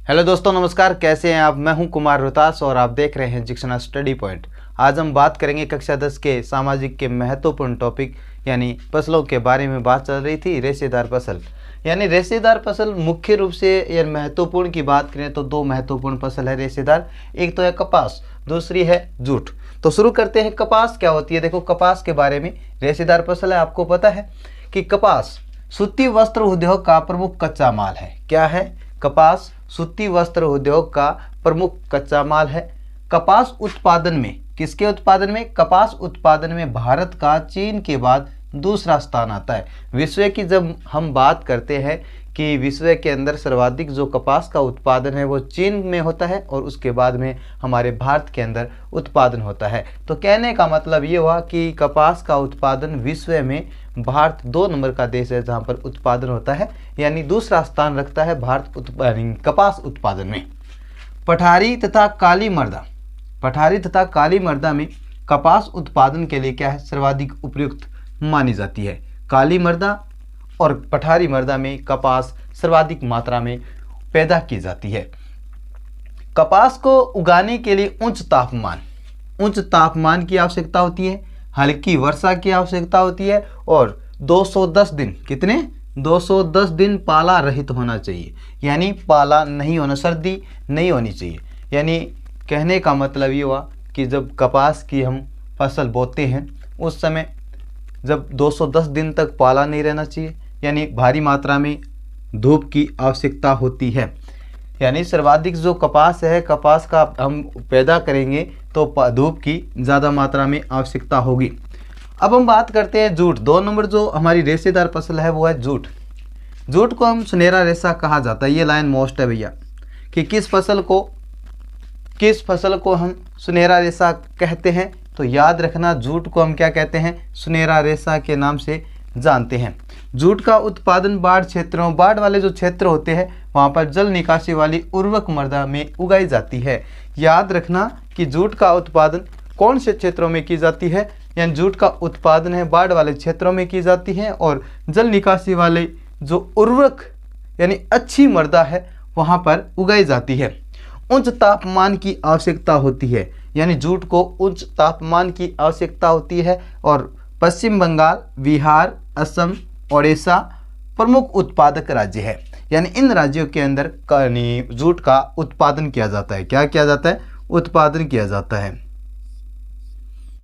Hello दोस्तों, नमस्कार। कैसे हैं आप? मैं हूं कुमार रोहतास और आप देख रहे हैं जिक्शना स्टडी पॉइंट। आज हम बात करेंगे कक्षा 10 के सामाजिक के महत्वपूर्ण टॉपिक यानी फसलों के बारे में। बात चल रही थी रेशेदार फसल। यानी रेशेदार फसल मुख्य रूप से या महत्वपूर्ण की बात करें तो दो महत्वपूर्ण फसल है रेशेदार। एक तो है कपास, दूसरी है जूट। तो शुरू करते हैं। कपास क्या होती है? देखो, कपास के बारे में रेशेदार फसल है। आपको पता है कि कपास सूती वस्त्र उद्योग का प्रमुख कच्चा माल है। क्या है? कपास सूती वस्त्र उद्योग का प्रमुख कच्चा माल है। कपास उत्पादन में, किसके उत्पादन में? कपास उत्पादन में भारत का चीन के बाद दूसरा स्थान आता है। विश्व की जब हम बात करते हैं कि विश्व के अंदर सर्वाधिक जो कपास का उत्पादन है वो चीन में होता है और उसके बाद में हमारे भारत के अंदर उत्पादन होता है। तो कहने का मतलब ये हुआ कि कपास का उत्पादन विश्व में भारत 2 नंबर का देश है जहाँ पर उत्पादन होता है, यानी दूसरा स्थान रखता है भारत कपास उत्पादन में। पठारी तथा काली मर्दा, पठारी तथा काली मर्दा में कपास उत्पादन के लिए क्या है? सर्वाधिक उपयुक्त मानी जाती है। काली मर्दा और पठारी मर्दा में कपास सर्वाधिक मात्रा में पैदा की जाती है। कपास को उगाने के लिए उच्च तापमान की आवश्यकता होती है, हल्की वर्षा की आवश्यकता होती है और 210 दिन, कितने? 210 दिन पाला रहित होना चाहिए, यानी पाला नहीं होना, सर्दी नहीं होनी चाहिए। यानी कहने का मतलब ये हुआ कि जब कपास की हम फसल बोते हैं उस समय जब 210 दिन तक पाला नहीं रहना चाहिए, यानी भारी मात्रा में धूप की आवश्यकता होती है। यानी सर्वाधिक जो कपास है, कपास का हम पैदा करेंगे तो धूप की ज़्यादा मात्रा में आवश्यकता होगी। अब हम बात करते हैं जूट। 2 नंबर जो हमारी रेशेदार फसल है वो है जूट। जूट को हम सुनहरा रेशा कहा जाता है। ये लाइन मोस्ट है भैया, कि किस फसल को हम सुनहरा रेशा कहते हैं। तो याद रखना, जूट को हम क्या कहते हैं? सुनहरा रेशा के नाम से जानते हैं। जूट का उत्पादन बाढ़ क्षेत्रों, बाढ़ वाले जो क्षेत्र होते हैं वहाँ पर जल निकासी वाली उर्वरक मृदा में उगाई जाती है। याद रखना कि जूट का उत्पादन कौन से क्षेत्रों में की जाती है? यानी जूट का उत्पादन है बाढ़ वाले क्षेत्रों में की जाती है और जल निकासी वाले जो उर्वरक यानी अच्छी मृदा है वहाँ पर उगाई जाती है। उच्च तापमान की आवश्यकता होती है, यानी जूट को उच्च तापमान की आवश्यकता होती है और पश्चिम बंगाल, बिहार, असम, ओडिशा प्रमुख उत्पादक राज्य है। यानी इन राज्यों के अंदर जूट का उत्पादन किया जाता है। क्या किया जाता है? उत्पादन किया जाता है।